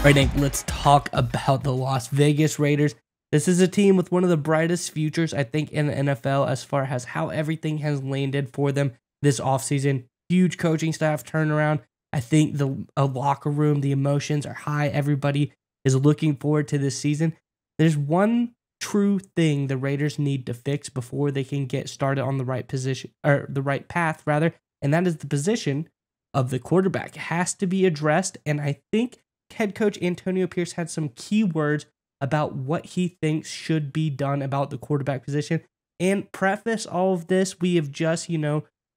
Right, Nick, let's talk about the Las Vegas Raiders. This is a team with one of the brightest futures, I think, in the NFL as far as how everything has landed for them this offseason. Huge coaching staff turnaround. I think the locker room, the emotions are high. Everybody is looking forward to this season. There's one true thing the Raiders need to fix before they can get started on the right position, or the right path, rather, and that is the position of the quarterback. It has to be addressed, and I think head coach Antonio Pierce had some key words about what he thinks should be done about the quarterback position. And preface all of this, we have just,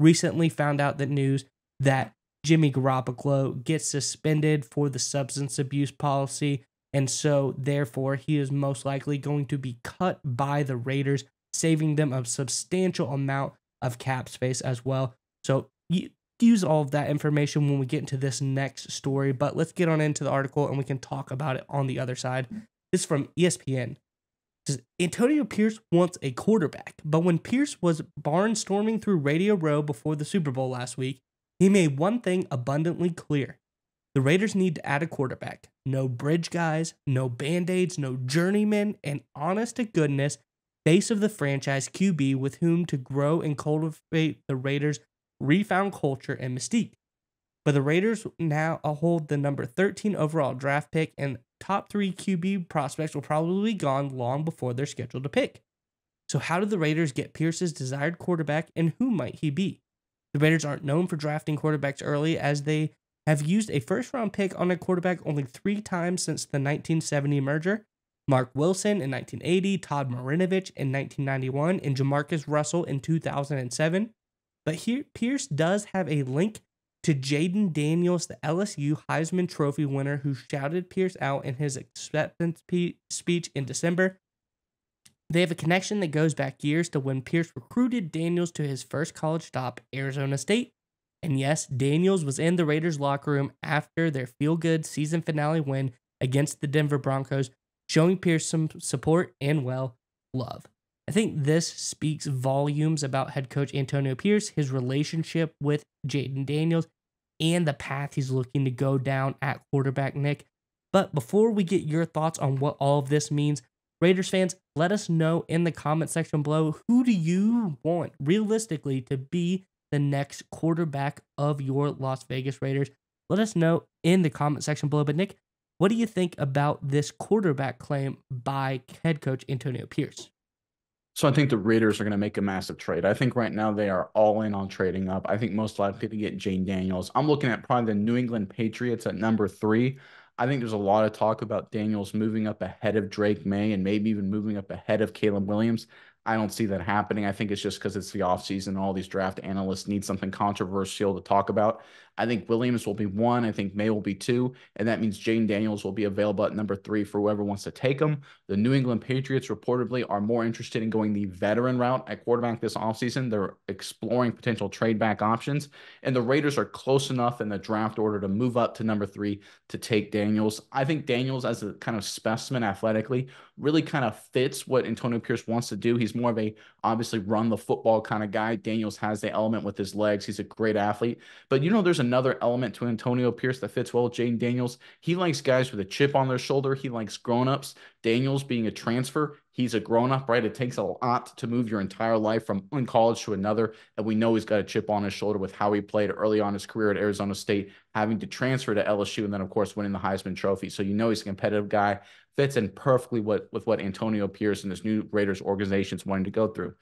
recently found out the news that Jimmy Garoppolo gets suspended for the substance abuse policy. And so, therefore, he is most likely going to be cut by the Raiders, saving them a substantial amount of cap space as well. So, use all of that information when we get into this next story, but let's get on into the article and we can talk about it on the other side. This is from ESPN. It says, Antonio Pierce wants a quarterback, but when Pierce was barnstorming through Radio Row before the Super Bowl last week, he made one thing abundantly clear. The Raiders need to add a quarterback. No bridge guys, no band-aids, no journeymen, and honest to goodness, face of the franchise QB with whom to grow and cultivate the Raiders' refound culture and mystique. But the Raiders now hold the number 13 overall draft pick, and top 3 QB prospects will probably be gone long before they're scheduled to pick. So how did the Raiders get Pierce's desired quarterback, and who might he be? The Raiders aren't known for drafting quarterbacks early, as they have used a first-round pick on a quarterback only 3 times since the 1970 merger. Mark Wilson in 1980, Todd Marinovich in 1991, and Jamarcus Russell in 2007. But here, Pierce does have a link to Jaden Daniels, the LSU Heisman Trophy winner who shouted Pierce out in his acceptance speech in December. They have a connection that goes back years to when Pierce recruited Daniels to his first college stop, Arizona State. And yes, Daniels was in the Raiders locker room after their feel-good season finale win against the Denver Broncos, showing Pierce some support and, well, love. I think this speaks volumes about head coach Antonio Pierce, his relationship with Jaden Daniels, and the path he's looking to go down at quarterback, Nick. But before we get your thoughts on what all of this means, Raiders fans, let us know in the comment section below, who do you want realistically to be the next quarterback of your Las Vegas Raiders? Let us know in the comment section below. But Nick, what do you think about this quarterback claim by head coach Antonio Pierce? So I think the Raiders are going to make a massive trade. I think right now they are all in on trading up. I think most likely to get Jane Daniels. I'm looking at probably the New England Patriots at number 3. I think there's a lot of talk about Daniels moving up ahead of Drake May and maybe even moving up ahead of Caleb Williams. I don't see that happening. I think it's just because it's the offseason and all these draft analysts need something controversial to talk about. I think Williams will be 1. I think May will be 2. And that means Jane Daniels will be available at number 3 for whoever wants to take him. The New England Patriots reportedly are more interested in going the veteran route at quarterback this offseason. They're exploring potential trade back options. And the Raiders are close enough in the draft order to move up to number 3 to take Daniels. I think Daniels, as a kind of specimen athletically, really kind of fits what Antonio Pierce wants to do. He's more of a obviously run the football kind of guy. Daniels has the element with his legs. He's a great athlete. But there's another element to Antonio Pierce that fits well with Jaden Daniels. He likes guys with a chip on their shoulder. He likes grown-ups. Daniels being a transfer, he's a grown-up, right? It takes a lot to move your entire life from one college to another. And we know he's got a chip on his shoulder with how he played early on in his career at Arizona State, having to transfer to LSU, and then, of course, winning the Heisman Trophy. So he's a competitive guy. Fits in perfectly with what Antonio Pierce and this new Raiders organization is wanting to go through.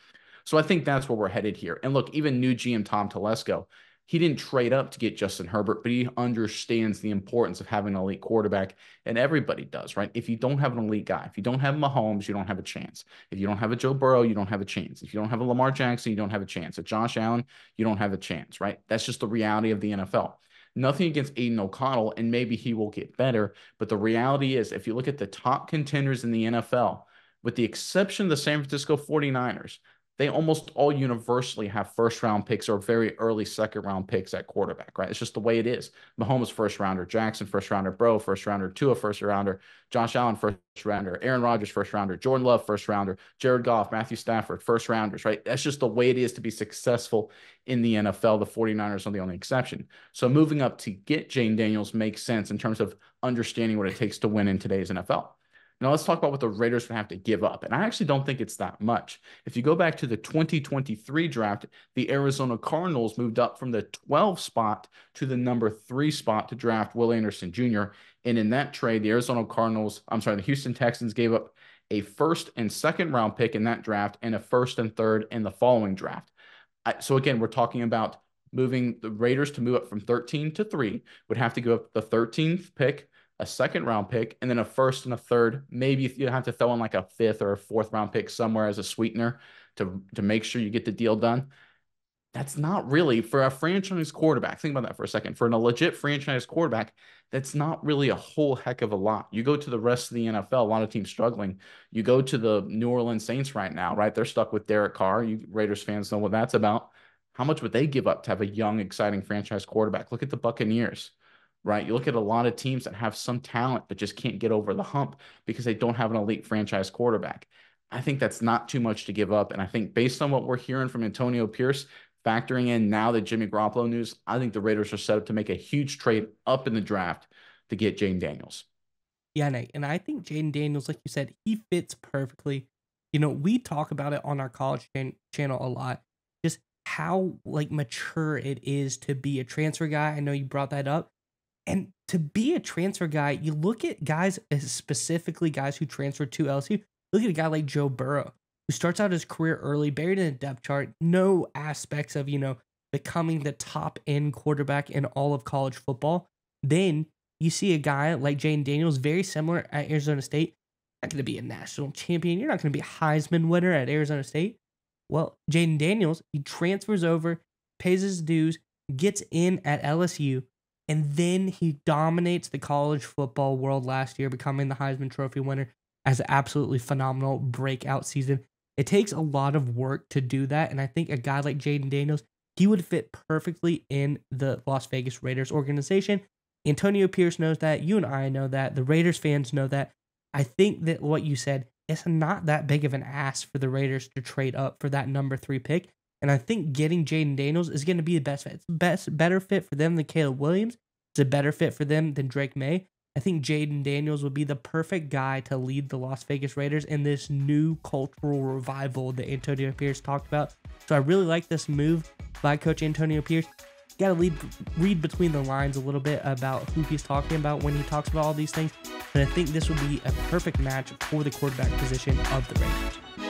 So I think that's where we're headed here. And look, even new GM Tom Telesco, he didn't trade up to get Justin Herbert, but he understands the importance of having an elite quarterback, and everybody does, right? If you don't have an elite guy, if you don't have Mahomes, you don't have a chance. If you don't have a Joe Burrow, you don't have a chance. If you don't have a Lamar Jackson, you don't have a chance. If Josh Allen, you don't have a chance, right? That's just the reality of the NFL. Nothing against Aiden O'Connell, and maybe he will get better, but the reality is, if you look at the top contenders in the NFL, with the exception of the San Francisco 49ers, they almost all universally have first round picks or very early second round picks at quarterback, right? It's just the way it is. Mahomes first rounder, Jackson first rounder, Bro first rounder, Tua first rounder, Josh Allen first rounder, Aaron Rodgers first rounder, Jordan Love first rounder, Jared Goff, Matthew Stafford first rounders, right? That's just the way it is to be successful in the NFL. The 49ers are the only exception. So moving up to get Jane Daniels makes sense in terms of understanding what it takes to win in today's NFL. Now let's talk about what the Raiders would have to give up. And I actually don't think it's that much. If you go back to the 2023 draft, the Arizona Cardinals moved up from the 12 spot to the number 3 spot to draft Will Anderson Jr. And in that trade, the Houston Texans gave up a first and second round pick in that draft and a first and third in the following draft. So again, we're talking about moving the Raiders to move up from 13 to 3, would have to give up the 13th pick, a second round pick, and then a first and a third. Maybe you have to throw in like a 5th or a 4th round pick somewhere as a sweetener to make sure you get the deal done. That's not really for a franchise quarterback. Think about that for a second. For a legit franchise quarterback, that's not really a whole heck of a lot. You go to the rest of the NFL, a lot of teams struggling. You go to the New Orleans Saints right now, right? They're stuck with Derek Carr. You Raiders fans know what that's about. How much would they give up to have a young, exciting franchise quarterback? Look at the Buccaneers, right? You look at a lot of teams that have some talent but just can't get over the hump because they don't have an elite franchise quarterback. I think that's not too much to give up. And I think based on what we're hearing from Antonio Pierce, factoring in now the Jimmy Garoppolo news, I think the Raiders are set up to make a huge trade up in the draft to get Jane Daniels. Yeah, Nate, and I think Jaden Daniels, like you said, he fits perfectly. We talk about it on our college channel a lot, just how like mature it is to be a transfer guy. I know you brought that up. And to be a transfer guy, you look at guys, specifically guys who transferred to LSU. Look at a guy like Joe Burrow, who starts out his career early, buried in a depth chart, no aspects of, becoming the top end quarterback in all of college football. Then you see a guy like Jane Daniels, very similar at Arizona State. Not going to be a national champion. You're not going to be a Heisman winner at Arizona State. Well, Jaden Daniels, he transfers over, pays his dues, gets in at LSU, and then he dominates the college football world last year, becoming the Heisman Trophy winner as an absolutely phenomenal breakout season. It takes a lot of work to do that, and I think a guy like Jaden Daniels, he would fit perfectly in the Las Vegas Raiders organization. Antonio Pierce knows that. You and I know that. The Raiders fans know that. I think that what you said, it's not that big of an ask for the Raiders to trade up for that number 3 pick. And I think getting Jaden Daniels is going to be the best fit. It's better fit for them than Caleb Williams. It's a better fit for them than Drake May. I think Jaden Daniels would be the perfect guy to lead the Las Vegas Raiders in this new cultural revival that Antonio Pierce talked about. So I really like this move by Coach Antonio Pierce. You got to read between the lines a little bit about who he's talking about when he talks about all these things. And I think this would be a perfect match for the quarterback position of the Raiders.